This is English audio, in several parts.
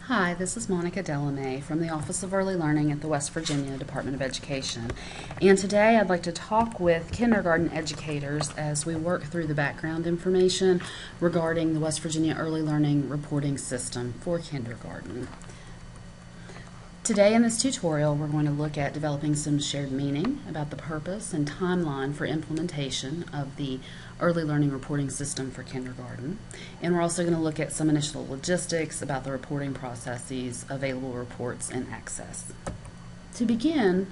Hi, this is Monica Delamay from the Office of Early Learning at the West Virginia Department of Education. And today I'd like to talk with kindergarten educators as we work through the background information regarding the West Virginia Early Learning Reporting System for kindergarten. Today in this tutorial we're going to look at developing some shared meaning about the purpose and timeline for implementation of the Early Learning Reporting System for kindergarten. And we're also going to look at some initial logistics about the reporting processes, available reports, and access. To begin,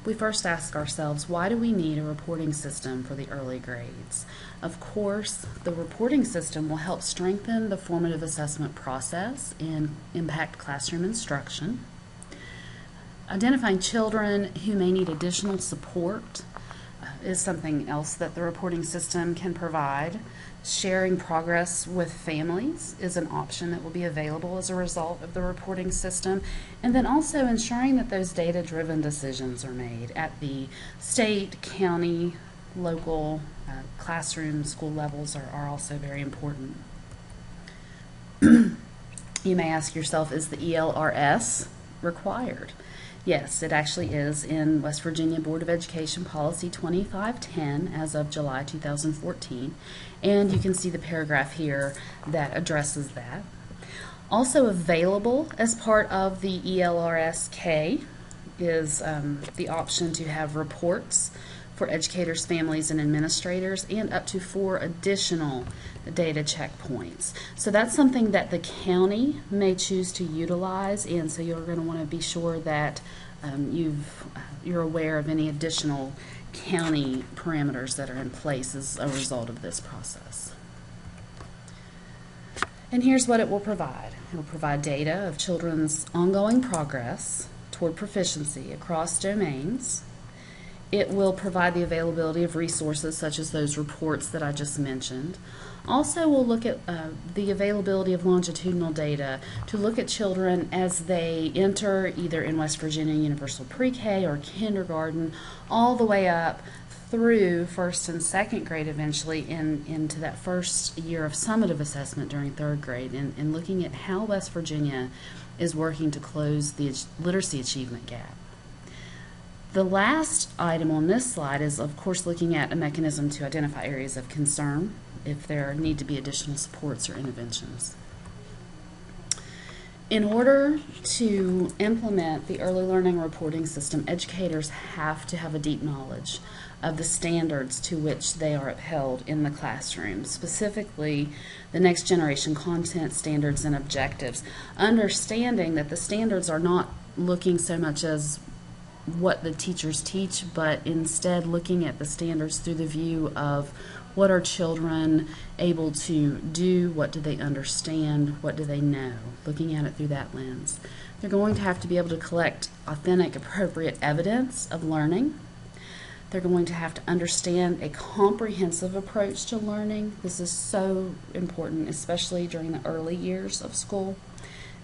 we first ask ourselves, why do we need a reporting system for the early grades? Of course, the reporting system will help strengthen the formative assessment process and impact classroom instruction. Identifying children who may need additional support is something else that the reporting system can provide. Sharing progress with families is an option that will be available as a result of the reporting system. And then also ensuring that those data-driven decisions are made at the state, county, local, classroom, school levels are also very important. You may ask yourself, is the ELRS required? Yes, it actually is in West Virginia Board of Education Policy 2510 as of July 2014, and you can see the paragraph here that addresses that. Also available as part of the ELRS-K is the option to have reports for educators, families, and administrators, and up to 4 additional data checkpoints. So that's something that the county may choose to utilize, and so you're going to want to be sure that you're aware of any additional county parameters that are in place as a result of this process. And here's what it will provide. It will provide data of children's ongoing progress toward proficiency across domains. It will provide the availability of resources such as those reports that I just mentioned. Also, we'll look at the availability of longitudinal data to look at children as they enter either in West Virginia Universal Pre-K or kindergarten, all the way up through first and second grade eventually into that first year of summative assessment during third grade, and looking at how West Virginia is working to close the literacy achievement gap. The last item on this slide is, of course, looking at a mechanism to identify areas of concern if there need to be additional supports or interventions. In order to implement the early learning reporting system, educators have to have a deep knowledge of the standards to which they are upheld in the classroom, specifically the next generation content, standards, and objectives, understanding that the standards are not looking so much as what the teachers teach, but instead looking at the standards through the view of what are children able to do, what do they understand, what do they know, looking at it through that lens. They're going to have to be able to collect authentic, appropriate evidence of learning. They're going to have to understand a comprehensive approach to learning. This is so important, especially during the early years of school.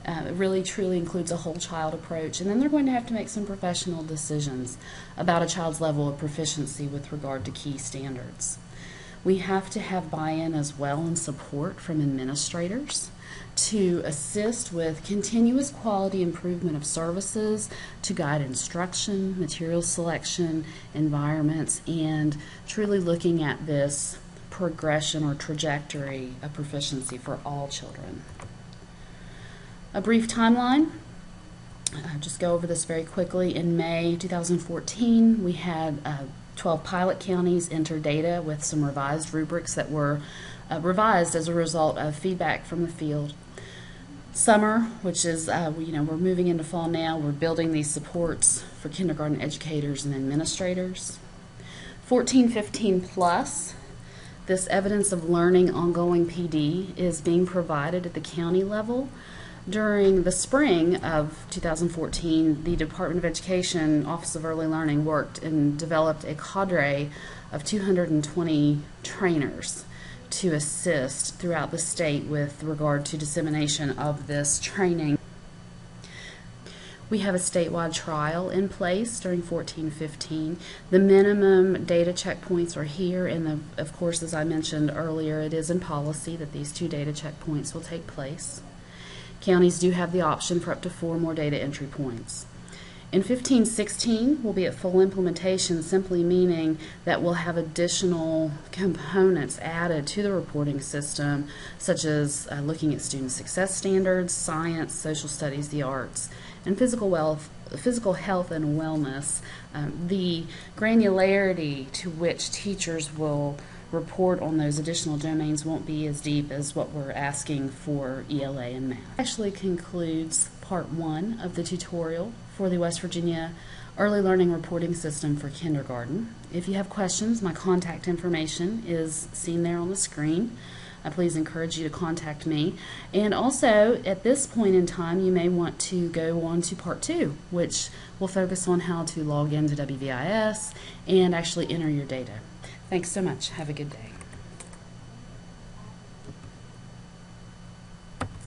It really truly includes a whole child approach, and then they're going to have to make some professional decisions about a child's level of proficiency with regard to key standards. We have to have buy-in as well and support from administrators to assist with continuous quality improvement of services, to guide instruction, material selection, environments, and truly looking at this progression or trajectory of proficiency for all children. A brief timeline. I'll just go over this very quickly. In May 2014, we had 12 pilot counties enter data with some revised rubrics that were revised as a result of feedback from the field. Summer, which is, we're moving into fall now, we're building these supports for kindergarten educators and administrators. 14-15 plus. This evidence of learning ongoing PD is being provided at the county level. During the spring of 2014, the Department of Education Office of Early Learning worked and developed a cadre of 220 trainers to assist throughout the state with regard to dissemination of this training. We have a statewide trial in place during 14-15. The minimum data checkpoints are here, and of course, as I mentioned earlier, it is in policy that these 2 data checkpoints will take place. Counties do have the option for up to 4 more data entry points. In 15-16, we'll be at full implementation, simply meaning that we'll have additional components added to the reporting system, such as looking at student success standards, science, social studies, the arts, and physical health and wellness. The granularity to which teachers will report on those additional domains won't be as deep as what we're asking for ELA and math. Actually concludes part 1 of the tutorial for the West Virginia Early Learning Reporting System for kindergarten. If you have questions, my contact information is seen there on the screen. I please encourage you to contact me. And also, at this point in time, you may want to go on to part 2, which will focus on how to log into WVIS and actually enter your data. Thanks so much. Have a good day.